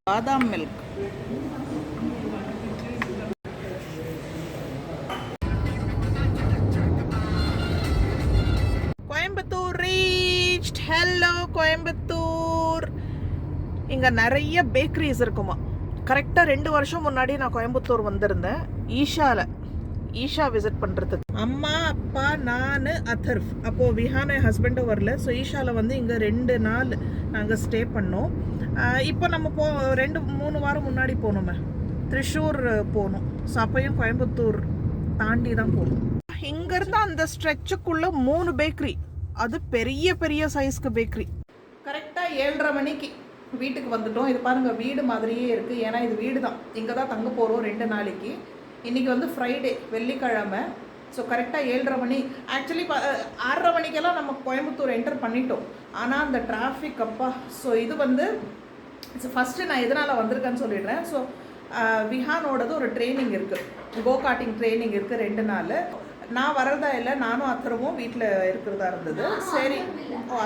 பாதாம் milk. Coimbatore reached. Hello Coimbatore. இங்கே நிறைய பேக்கரிஸ் இருக்குமா. கரெக்டாக 2 வருஷம் முன்னாடி நான் கோயம்புத்தூர் வந்திருந்தேன். ஈஷா விசிட் பண்ணுறதுக்கு. அம்மா, அப்பா, நான், அதர்வ். அப்போது விஹான் என் ஹஸ்பண்டும் வரல. ஸோ ஈஷாவில் வந்து இங்கே 2 நாள் நாங்கள் ஸ்டே பண்ணோம். இப்போ நம்ம 2-3 வாரம் முன்னாடி போகணுமே, த்ரிஷூர் போகணும். ஸோ அப்போயும் கோயம்புத்தூர் தாண்டி தான் போகணும். இங்கேருந்து அந்த ஸ்ட்ரெச்சுக்குள்ளே 3 பேக்கரி, அது பெரிய பெரிய சைஸ்க்கு பேக்கரி. கரெக்டாக 7:30 மணிக்கு வீட்டுக்கு வந்துட்டோம். இது பாருங்கள், வீடு மாதிரியே இருக்குது. ஏன்னா இது வீடு தான். இங்கே தான் தங்க போகிறோம் 2 நாளைக்கு. இன்றைக்கி வந்து ஃப்ரைடே, வெள்ளிக்கிழமை. ஸோ கரெக்டாக 7:30 மணி. ஆக்சுவலி 6:30 மணிக்கெல்லாம் நம்ம கோயம்புத்தூர் என்டர் பண்ணிட்டோம். ஆனால் அந்த டிராஃபிக் அப்பா. ஸோ இது வந்து ஃபஸ்ட்டு நான் எதனால் வந்திருக்கேன்னு சொல்லிடுறேன். ஸோ விஹானோடது ஒரு ட்ரைனிங் இருக்குது, கோ கார்ட்டிங் ட்ரைனிங் இருக்குது 2 நாள். நான் வரதா இல்லை, நானும் அத்தரவும் வீட்டில் இருக்கிறதா இருந்தது. சரி,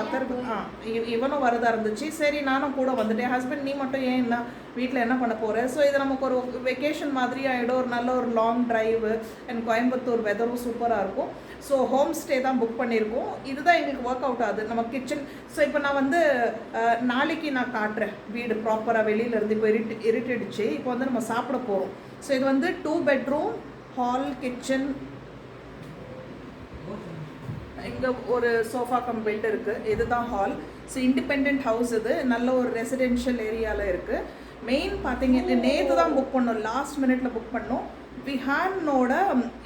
அத்தருக்கு இவனும் வரதா இருந்துச்சு. சரி, நானும் கூட வந்துட்டேன். ஹஸ்பண்ட், நீ மட்டும் ஏன் என்ன வீட்டில் என்ன பண்ண போகிற? ஸோ இது நமக்கு ஒரு வெக்கேஷன் மாதிரி ஆகிடும். ஒரு நல்ல ஒரு லாங் ட்ரைவு. அண்ட் கோயம்புத்தூர் வெதரும் சூப்பராக இருக்கும். ஸோ ஹோம் ஸ்டே தான் புக் பண்ணியிருக்கோம். இதுதான் எங்களுக்கு ஒர்க் அவுட் ஆகுது, நம்ம கிச்சன். ஸோ இப்போ நான் வந்து நாளைக்கு நான் காட்டுறேன் வீடு ப்ராப்பராக. வெளியிலேருந்து இப்போ இருட்டிடுச்சு. இப்போ வந்து நம்ம சாப்பிட போகிறோம். ஸோ இது வந்து 2 பெட்ரூம், ஹால், கிச்சன். இங்கே ஒரு சோஃபா கம் பெட் இருக்குது. இதுதான் ஹால். So independent house. இது நல்ல ஒரு ரெசிடென்ஷியல் ஏரியாவில் இருக்குது. மெயின் பார்த்தீங்க, நேற்று தான் புக் பண்ணோம், லாஸ்ட் மினிட்ல புக் பண்ணோம். விஹானோட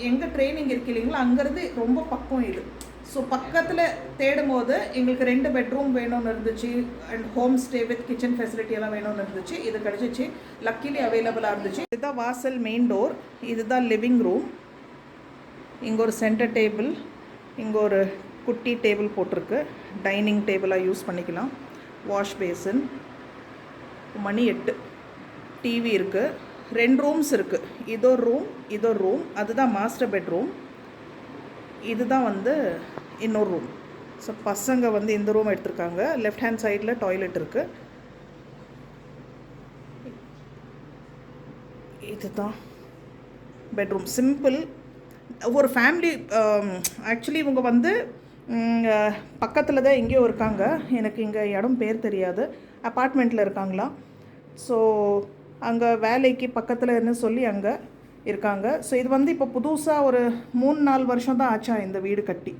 எங்கே ட்ரைனிங் இருக்கு இல்லைங்களா, அங்கேருந்து ரொம்ப பக்கம் இது. ஸோ பக்கத்தில் தேடும் போது எங்களுக்கு 2 பெட்ரூம் வேணும்னு இருந்துச்சு. And home stay with kitchen facility எல்லாம் வேணும்னு இருந்துச்சு. இது கிடச்சிச்சு, லக்கிலி அவைலபிளாக இருந்துச்சு. இதுதான் வாசல், மெயின் டோர். இதுதான் லிவிங் ரூம். இங்கே ஒரு சென்டர் டேபிள், இங்கே ஒரு குட்டி டேபிள் போட்டிருக்கு, டைனிங் டேபிளாக யூஸ் பண்ணிக்கலாம். Wash basin. மணி 8. டிவி இருக்குது. 2 ரூம்ஸ் இருக்குது. இதோ ரூம். அதுதான் மாஸ்டர் பெட்ரூம். இதுதான் வந்து இன்னொரு ரூம். ஸோ பசங்க வந்து இந்த ரூம் எடுத்திருக்காங்க. லெஃப்ட் ஹேண்ட் சைடில் டாய்லெட் இருக்குது. இதுதான் பெட்ரூம். சிம்பிள். ஒரு ஃபேமிலி. ஆக்சுவலி இவங்க வந்து பக்கத்தில் தான் எங்கேயோ இருக்காங்க. எனக்கு இங்கே இடம் பேர் தெரியாது. அப்பார்ட்மெண்ட்டில் இருக்காங்களா. ஸோ அங்கே வேலைக்கு பக்கத்தில் என்ன சொல்லி அங்கே இருக்காங்க. ஸோ இது வந்து இப்போ புதுசாக ஒரு 3-4 வருஷம் தான் ஆச்சா இந்த வீடு கட்டி.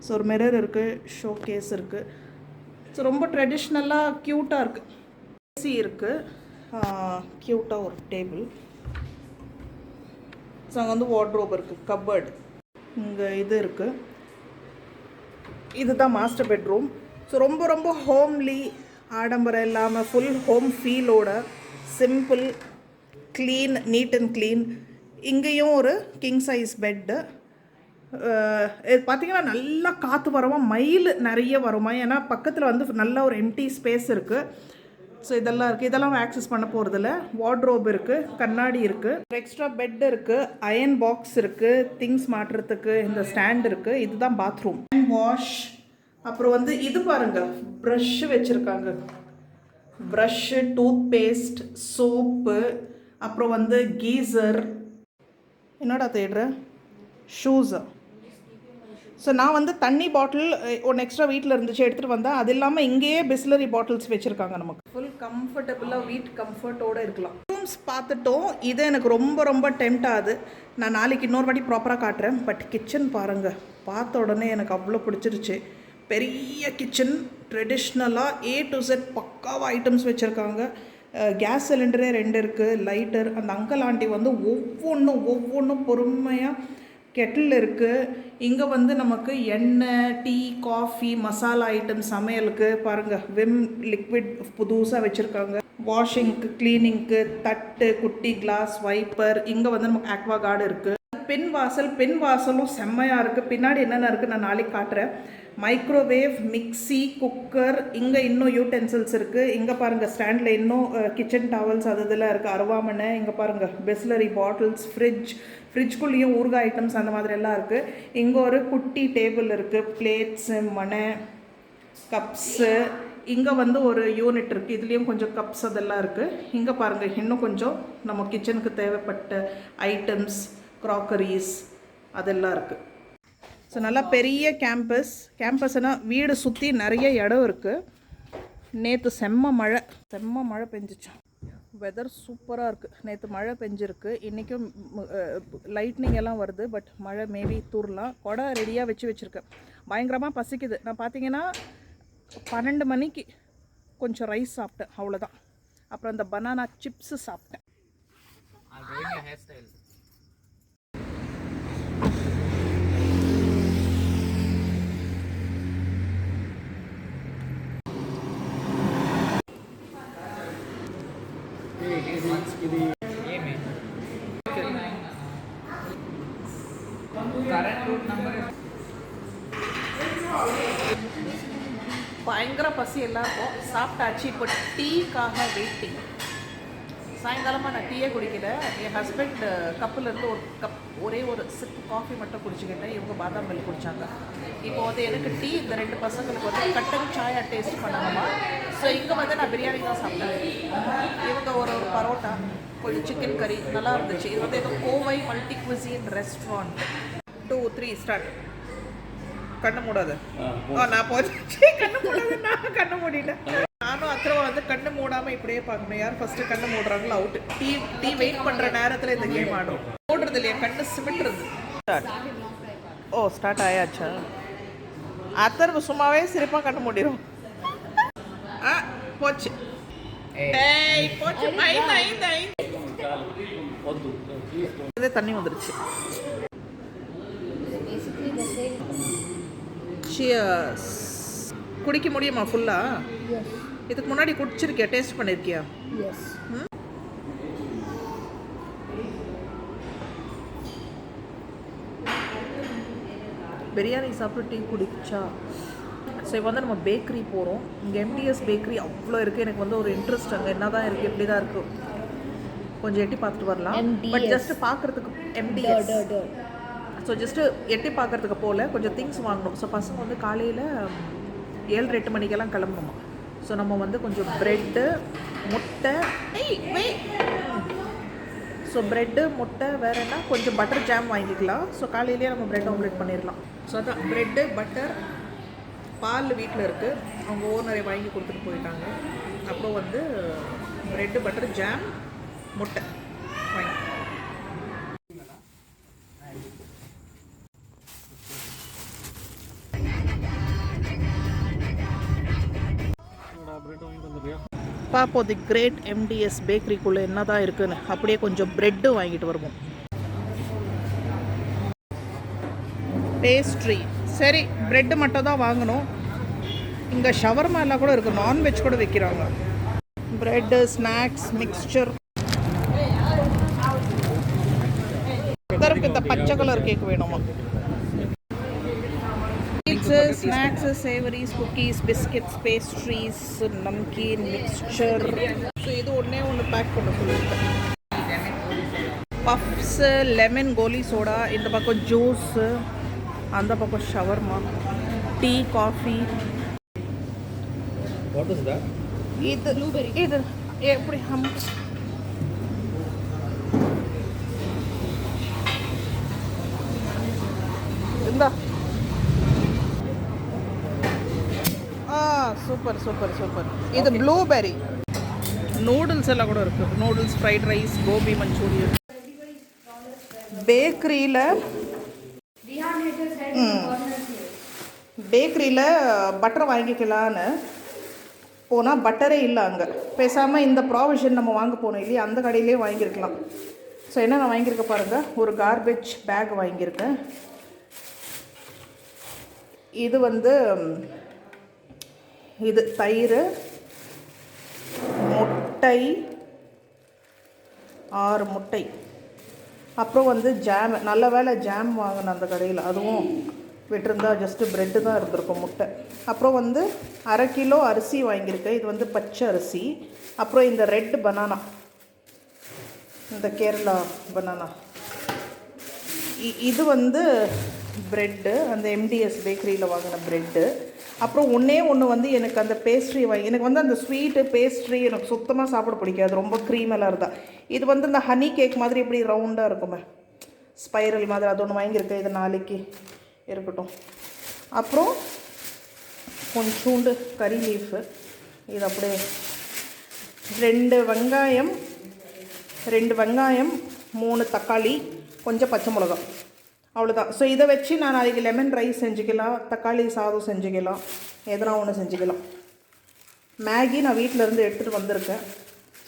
ஸோ ஒரு மிரர் இருக்குது, ஷோ கேஸ் இருக்குது. ஸோ ரொம்ப ட்ரெடிஷ்னலாக க்யூட்டாக இருக்குது. ஏசி இருக்குது, க்யூட்டாக ஒரு டேபிள். ஸோ அங்கே வந்து வார்ட்ரோப் இருக்குது, கப்பர்டு. இங்கே இது இருக்குது. இதுதான் மாஸ்டர் பெட்ரூம். ஸோ ரொம்ப ரொம்ப ஹோம்லி, ஆடம்பரம் இல்லாமல் ஃபுல் ஹோம் ஃபீலோட, simple, clean, neat and clean. இங்கேயும் ஒரு கிங் சைஸ் பெட்டு. இது பார்த்திங்கன்னா நல்லா காற்று வருமா, மயில் நிறைய வருமா. ஏன்னா பக்கத்தில் வந்து நல்ல ஒரு எம்டி ஸ்பேஸ் இருக்குது. ஸோ இதெல்லாம் இருக்குது. இதெல்லாம் ஆக்சஸ் பண்ண போகிறதில்ல. வார்ட்ரோப் இருக்குது, கண்ணாடி இருக்குது, எக்ஸ்ட்ரா பெட் இருக்குது, அயன் பாக்ஸ் இருக்குது, திங்ஸ் மாட்டுறதுக்கு இந்த ஸ்டாண்ட் இருக்குது. இதுதான் பாத்ரூம். Hand wash. அப்புறம் வந்து இது பாருங்கள், ப்ரஷ்ஷு வச்சுருக்காங்க. ப்ரஷ்ஷு, டூத் பேஸ்ட், சோப்பு, அப்புறம் வந்து கீசர். என்னடா தேடுற? ஷூஸா? ஸோ நான் வந்து தண்ணி பாட்டில் ஒன்று எக்ஸ்ட்ரா வீட்டில் இருந்துச்சு, எடுத்துகிட்டு வந்தேன். அது இல்லாமல் இங்கேயே பிஸ்லரி பாட்டில்ஸ் வச்சுருக்காங்க. நமக்கு ஃபுல் கம்ஃபர்டபுளாக வீட் கம்ஃபர்ட்டோடு இருக்கலாம். ரூம்ஸ் பார்த்துட்டோம். இது எனக்கு ரொம்ப ரொம்ப டெம்ட் ஆகுது. நான் நாளைக்கு இன்னொரு வாட்டி ப்ராப்பராக காட்டுறேன். பட் கிச்சன் பாருங்கள், பார்த்த உடனே எனக்கு அவ்வளோ பிடிச்சிருச்சு. பெரிய கிச்சன், ட்ரெடிஷ்னலாக A to Z பக்காவாக ஐட்டம்ஸ் வச்சுருக்காங்க. கேஸ் சிலிண்டரே 2 இருக்குது, லைட்டர். அந்த அங்கிள் ஆண்டி வந்து ஒவ்வொன்றும் பொறுமையாக கெட்டில் இருக்குது. இங்கே வந்து நமக்கு எண்ணெய், டீ, காஃபி, மசாலா ஐட்டம் சமையலுக்கு பாருங்கள். விம் லிக்விட் புதுசாக வச்சுருக்காங்க. வாஷிங்க்கு, க்ளீனிங்க்கு, தட்டு, குட்டி கிளாஸ், வைப்பர். இங்கே வந்து நமக்கு ஆக்வா கார்டு இருக்குது. பெண் வாசலும் செம்மையாக இருக்குது. பின்னாடி என்னென்ன இருக்குது நான் நாளைக்கு காட்டுறேன். Microwave, mixie, cooker. இங்கே இன்னும் யூட்டென்சில்ஸ் இருக்குது. இங்கே பாருங்கள், ஸ்டாண்டில் இன்னும் கிச்சன் டவல்ஸ் அது இதெல்லாம் இருக்குது. அருவாமனை. இங்கே பாருங்கள், பிஸ்லரி பாட்டில்ஸ், ஃப்ரிட்ஜ்குள்ளேயும் ஊறுகாய் ஐட்டம்ஸ் அந்த மாதிரி எல்லாம் இருக்குது. இங்கே ஒரு குட்டி டேபிள் இருக்குது, பிளேட்ஸு, மனை, கப்ஸு. இங்கே வந்து ஒரு யூனிட் இருக்குது, இதுலேயும் கொஞ்சம் கப்ஸ் அதெல்லாம் இருக்குது. இங்கே பாருங்கள், இன்னும் கொஞ்சம் நம்ம கிச்சனுக்கு தேவைப்பட்ட ஐட்டம்ஸ், க்ராக்கரிஸ் அதெல்லாம் இருக்குது. ஸோ நல்லா பெரிய கேம்பஸ்னால் வீடு சுற்றி நிறைய இடம் இருக்குது. நேற்று செம்ம மழை பெஞ்சிச்சோம். வெதர் சூப்பராக இருக்குது. நேற்று மழை பெஞ்சிருக்கு, இன்றைக்கும் லைட்னிங் எல்லாம் வருது. பட் மழை மேபி தூரலாம். கொடை ரெடியாக வச்சுருக்கேன். பயங்கரமாக பசிக்குது. நான் பார்த்தீங்கன்னா 12 மணிக்கு கொஞ்சம் ரைஸ் சாப்பிட்டேன், அவ்வளோதான். அப்புறம் அந்த பனானா சிப்ஸு சாப்பிட்டேன். பயங்கர பசி எல்லாருக்கும். சாப்பிட்டாச்சு. இப்போ டீக்காக வெயிட்டிங். சாயங்காலமாக நான் டீயே குடிக்கல. என் ஹஸ்பண்ட் கப்பிலேருந்து ஒரே ஒரு சிப் காஃபி மட்டும் குடிச்சுக்கிட்டேன். இவங்க பாதாம் மில்க் குடித்தாங்க. இப்போ வந்து எனக்கு டீ, இந்த 2 பசங்களுக்கு வந்து கட்டன் சாயா டேஸ்ட் பண்ணணுமா. ஸோ இங்கே வந்து நான் பிரியாணி தான் சாப்பிட்டேன். இவங்க ஒரு பரோட்டா, கொஞ்சம் சிக்கன் கறி நல்லா இருந்துச்சு. இது வந்து எங்கள் Kovai multi cuisine restaurant. 2, 3 start. கண்ணு மூடாது. நான் போச்சு. கண்ணு மூடிட்டேன். நானும் அத்தரவா வந்து கண்ணு மூடாமல் இப்படியே பார்க்கணும். யார் ஃபஸ்ட்டு கண்ணு மூடுறாங்களோ அவுட்டு. டீ வெயிட் பண்ணுற நேரத்தில் இந்த கேம் ஆடும். மூடுறது இல்லையா, கண்ணு சிமிட்டுறது. ஸ்டார்ட் ஆயாச்சா? அத்தரவு சும்மாவே சிரிப்பாக கண்ணு மூடிடும். போச்சு. தண்ணி வந்துருச்சு. குடிக்க முடியுமா ஃபுல்லா? இதுக்கு முன்னாடி குடிச்சிருக்கியா? டேஸ்ட் பண்ணிருக்கியா? பிரியாணி சாப்பிட்டு டீ குடிச்சா. ஸோ இப்போ வந்து நம்ம பேக்கரி போகிறோம். இங்கே எம்டிஎஸ் பேக்கரி அவ்வளோ இருக்குது. எனக்கு வந்து ஒரு இன்ட்ரெஸ்ட் அங்கே என்ன தான் இருக்குது, எப்படி தான் இருக்குது, கொஞ்சம் எட்டி பார்த்துட்டு வரலாம். பட் ஜஸ்ட் பார்க்குறதுக்கு எம்டிஎஸ். ஸோ ஜஸ்ட்டு எட்டி பார்க்குறதுக்கு போல் கொஞ்சம் திங்ஸ் வாங்கணும். ஸோ பசங்க வந்து காலையில் 7-8 மணிக்கெல்லாம் கிளம்பணுமா. ஸோ நம்ம வந்து கொஞ்சம் ப்ரெட்டு, முட்டை, ஸோ ப்ரெட்டு, முட்டை, வேறு என்ன, கொஞ்சம் பட்டர் ஜாம் வாங்கிக்கலாம். ஸோ காலையிலேயே நம்ம ப்ரெட் ஆம்லேட் பண்ணிடலாம். ஸோ அதான் ப்ரெட்டு, பட்டர், பால் வீட்டில் இருக்குது. அவங்க ஓனரை வாங்கி கொடுத்துட்டு போயிட்டாங்க. அப்புறம் வந்து ப்ரெட்டு, பட்டர், ஜாம், முட்டை வாங்கி. பார்ப்போம் தி கிரேட் எம்டிஎஸ் பேக்கரிக்குள்ளே என்ன தான் இருக்குன்னு. அப்படியே கொஞ்சம் ப்ரெட்டு வாங்கிட்டு வருவோம். பேஸ்ட்ரி சரி, ப்ரெட்டு மட்டும் தான் வாங்கணும். இங்கே ஷவர்மா எல்லாம் கூட இருக்குது, நான்வெஜ் கூட வைக்கிறாங்க. Bread, snacks, mixture. இந்த பச்சை கலர் கேக் வேணுமா? Snacks, savouries, cookies, biscuits, pastries, namkeen, mixture. So இது ஒன்று பேக் பண்ண சொல்லியிருக்கேன். பஃப்ஸு, லெமன் கோலி சோடா, இந்த பக்கம் ஜூஸு, அந்த பக்கம் ஷவர்மா, டீ, காஃபி. இது எப்படி இந்தா. Super super super. இது ப்ளூபெர்ரி. நூடுல்ஸ் எல்லாம் கூட இருக்குது. Noodles, fried rice, gobi manchurian. பேக்கரியில் பட்டர் வாங்கிக்கலான்னு போனால் பட்டரே இல்லை அங்கே. பேசாமல் இந்த ப்ராவிஷன் நம்ம வாங்க போனோம் இல்லையா, அந்த கடையிலே வாங்கியிருக்கலாம். ஸோ என்ன நான் வாங்கியிருக்க பாருங்கள், ஒரு கார்பேஜ் பேக் வாங்கியிருக்கேன். இது வந்து இது தயிர், முட்டை, 6 முட்டை. அப்புறம் வந்து ஜாம். நல்ல வேலை ஜாம் வாங்கினேன் அந்த கடையில், அதுவும் விட்டுருந்தா ஜஸ்ட்டு ப்ரெட்டு தான் இருந்திருக்கும், முட்டை. அப்புறம் வந்து 1/2 கிலோ அரிசி வாங்கியிருக்கேன். இது வந்து பச்சை அரிசி. அப்புறம் இந்த ரெட் பனானா, இந்த கேரளா பனானா. இது வந்து ப்ரெட்டு, அந்த எம்டிஎஸ் பேக்கரியில் வாங்கின ப்ரெட்டு. அப்புறம் ஒன்று வந்து எனக்கு அந்த பேஸ்ட்ரி எனக்கு வந்து அந்த ஸ்வீட்டு பேஸ்ட்ரி எனக்கு சுத்தமாக சாப்பிட பிடிக்காது, ரொம்ப க்ரீம் எல்லாம் இருந்தால். இது வந்து இந்த ஹனி கேக் மாதிரி இப்படி ரவுண்டாக இருக்குமே, ஸ்பைரல் மாதிரி, அது ஒன்று வாங்கியிருக்கேன். இது நாளைக்கு இருக்கட்டும். அப்புறம் கொஞ்சோண்டு கறி லீஃபு, இது அப்படியே 2 வெங்காயம் 3 தக்காளி கொஞ்சம் பச்சை மிளகா, அவ்வளோதான். ஸோ இதை வச்சு நான் நாளைக்கு லெமன் ரைஸ் செஞ்சுக்கலாம், தக்காளி சாதம் செஞ்சுக்கலாம், எதனா ஒன்று செஞ்சுக்கலாம். மேகி நான் வீட்டிலேருந்து எடுத்துகிட்டு வந்திருக்கேன்.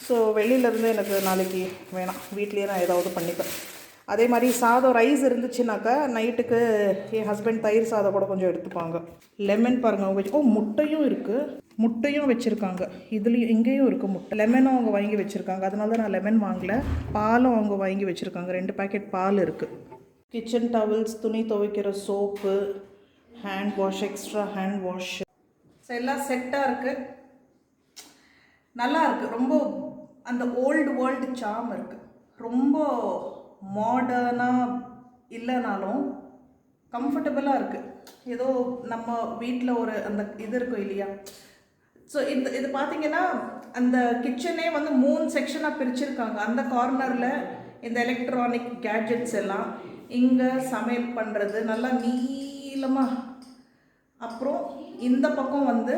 ஸோ வெளியிலேருந்து எனக்கு நாளைக்கு வேணாம், வீட்லேயே நான் ஏதாவது பண்ணிப்பேன். அதே மாதிரி சாதம் ரைஸ் இருந்துச்சுனாக்கா நைட்டுக்கு என் ஹஸ்பண்ட் தயிர் சாதம் கூட கொஞ்சம் எடுத்துப்பாங்க. லெமன் பாருங்கள் அவங்க முட்டையும் இருக்குது, முட்டையும் வச்சுருக்காங்க. இதுலேயும் இங்கேயும் இருக்குது முட்டை. லெமனும் அவங்க வாங்கி வச்சுருக்காங்க, அதனால தான் நான் லெமன் வாங்கலை. பாலும் அவங்க வாங்கி வச்சுருக்காங்க, 2 பேக்கெட் பால் இருக்குது. கிச்சன் டவல்ஸ், துணி துவைக்கிற soap, hand wash, extra hand wash, so எல்லாம் செட்டாக இருக்குது. நல்லா இருக்குது. ரொம்ப அந்த ஓல்டு வேர்ல்டு சார்ம் இருக்குது. ரொம்ப மாடர்னாக இல்லைனாலும் கம்ஃபர்டபுளாக இருக்குது. ஏதோ நம்ம வீட்டில் ஒரு அந்த இது இருக்கும் இல்லையா. ஸோ இது பார்த்தீங்கன்னா அந்த கிச்சனே வந்து 3 செக்ஷனாக பிரிச்சுருக்காங்க. அந்த கார்னரில் இந்த எலக்ட்ரானிக் கேட்ஜெட்ஸ் எல்லாம், இங்கே சமையல் பண்ணுறது நல்லா நீளமாக. அப்புறம் இந்த பக்கம் வந்து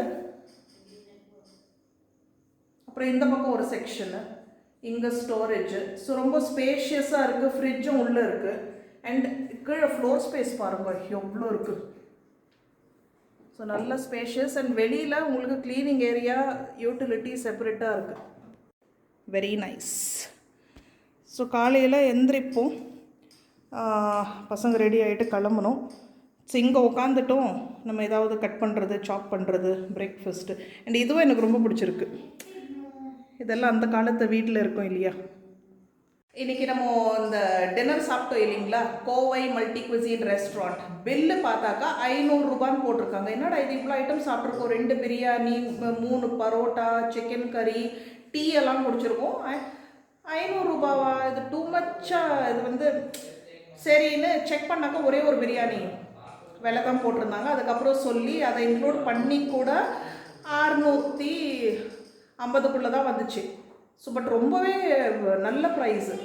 இந்த பக்கம் ஒரு செக்ஷனு, இங்கே ஸ்டோரேஜு. ஸோ ரொம்ப ஸ்பேஷியஸாக இருக்குது. ஃப்ரிட்ஜும் உள்ளே இருக்குது. அண்ட் கீழே ஃப்ளோர் ஸ்பேஸ் பாருங்கள் எவ்வளோ இருக்குது. ஸோ நல்ல ஸ்பேஷியஸ். அண்ட் வெளியில் உங்களுக்கு க்ளீனிங் ஏரியா, யூட்டிலிட்டி செப்பரேட்டாக இருக்குது. Very nice. ஸோ காலையில் எந்திரிப்போம், பசங்க ரெடி ஆகிட்டு கிளம்பணும். ஸோ இங்கே உட்காந்துட்டோம், நம்ம ஏதாவது கட் பண்ணுறது, சாப் பண்ணுறது, பிரேக்ஃபாஸ்ட்டு. அண்ட் இதுவும் எனக்கு ரொம்ப பிடிச்சிருக்கு. இதெல்லாம் அந்த காலத்து வீட்டில் இருக்கும் இல்லையா. இன்றைக்கி நம்ம இந்த டின்னர் சாப்பிட்டோம் இல்லைங்களா, Kovai multi cuisine restaurant. Bill பார்த்தாக்கா 500 ரூபான்னு போட்டிருக்காங்க. என்னடா இது இவ்வளோ ஐட்டம் சாப்பிட்ருக்கோம், 2 பிரியாணி, 3 பரோட்டா, சிக்கன் கறி, டீ எல்லாம் குடிச்சிருக்கோம். 500 ரூபாவா, இது டூ மச்சாக. இது வந்து சரின்னு செக் பண்ணாக்கா ஒரே ஒரு பிரியாணி விலை தான் போட்டிருந்தாங்க. அதுக்கப்புறம் சொல்லி அதை இன்க்ளூட் பண்ணி கூட 650க்குள்ளே தான் வந்துச்சு. ஸோ பட் ரொம்பவே நல்ல ப்ரைஸு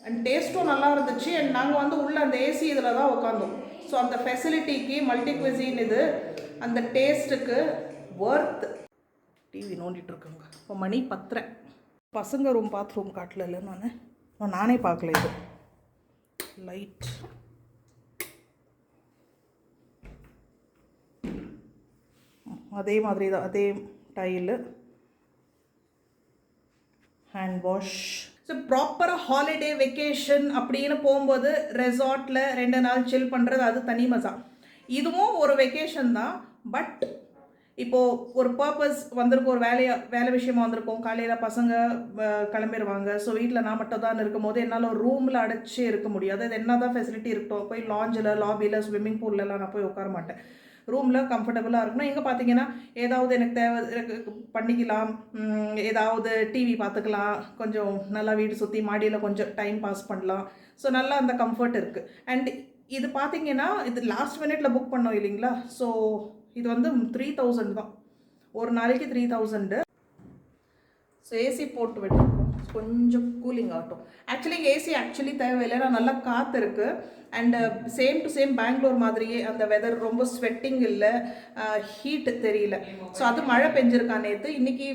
அண்ட் டேஸ்ட்டும் நல்லா இருந்துச்சு. அண்ட் நாங்கள் வந்து உள்ளே அந்த ஏசி இதில் தான் உட்காந்தோம். ஸோ அந்த ஃபெசிலிட்டிக்கு, மல்டி குவிசின் இது, அந்த டேஸ்ட்டுக்கு ஒர்த். டிவி நோண்டிகிட்ருக்காங்க. இப்போ மணி 10:30. பசங்க ரூம் பாத்ரூம் காட்டல இல்லை நானே பார்க்கல. இது லைட் அதே மாதிரி தான், அதே டைலு, ஹேண்ட் வாஷ். ஸோ ப்ராப்பராக ஹாலிடே வெக்கேஷன் அப்படின்னு போகும்போது ரெசார்ட்டில் 2 நாள் சில் பண்ணுறது அது தனி மசா. இதுவும் ஒரு வெக்கேஷன் தான். பட் இப்போது ஒரு பர்பஸ் வந்திருக்கோம், ஒரு வேலை விஷயமாக வந்திருக்கோம். காலையில் பசங்க கிளம்பிடுவாங்க. ஸோ வீட்டில் நான் மட்டும் தான் இருக்கும் போது என்னால் ஒரு ரூமில் அடைச்சி இருக்க முடியாது. அது என்ன தான் ஃபெசிலிட்டி இருக்கட்டும், போய் லாஞ்சில், லாபியில், ஸ்விம்மிங் பூல்லலாம் நான் போய் உட்கார மாட்டேன். ரூமில் கம்ஃபர்டபுளாக இருக்கணும். இங்கே பார்த்தீங்கன்னா ஏதாவது எனக்கு தேவை பண்ணிக்கலாம், ஏதாவது டிவி பார்த்துக்கலாம், கொஞ்சம் நல்லா வீடு சுற்றி மாடியில் கொஞ்சம் டைம் பாஸ் பண்ணலாம். ஸோ நல்லா அந்த கம்ஃபர்ட் இருக்குது. அண்ட் இது பார்த்தீங்கன்னா இது லாஸ்ட் மினிட்ல புக் பண்ணோம் இல்லைங்களா. ஸோ இது வந்து 3000 தான், ஒரு நாளைக்கு 3000. ஸோ ஏசி போட்டு விட்டுருக்கோம், கொஞ்சம் கூலிங் ஆகட்டும். ஏசி தேவையில்லை, நான் நல்லா காற்று இருக்குது. And same to same Bengaluru மாதிரியே அந்த வெதர், ரொம்ப ஸ்வெட்டிங் இல்லை, ஹீட்டு தெரியல. ஸோ அது மழை பெஞ்சிருக்கா நேற்று, இன்றைக்கி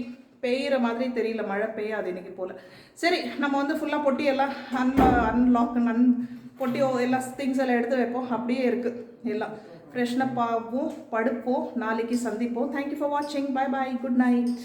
பெய்கிற மாதிரி தெரியல, மழை பெய்யாது இன்றைக்கி போல். சரி, நம்ம வந்து ஃபுல்லாக பொட்டியெல்லாம் அன்லாக் பொட்டியோ எல்லா திங்ஸ் எல்லாம் எடுத்து வைப்போம். அப்படியே இருக்குது எல்லாம். ஃப்ரெஷ்னப் ஆகும், படுப்போம், நாளைக்கு சந்திப்போம். தேங்க்யூ ஃபார் வாட்சிங். Bye bye, good night.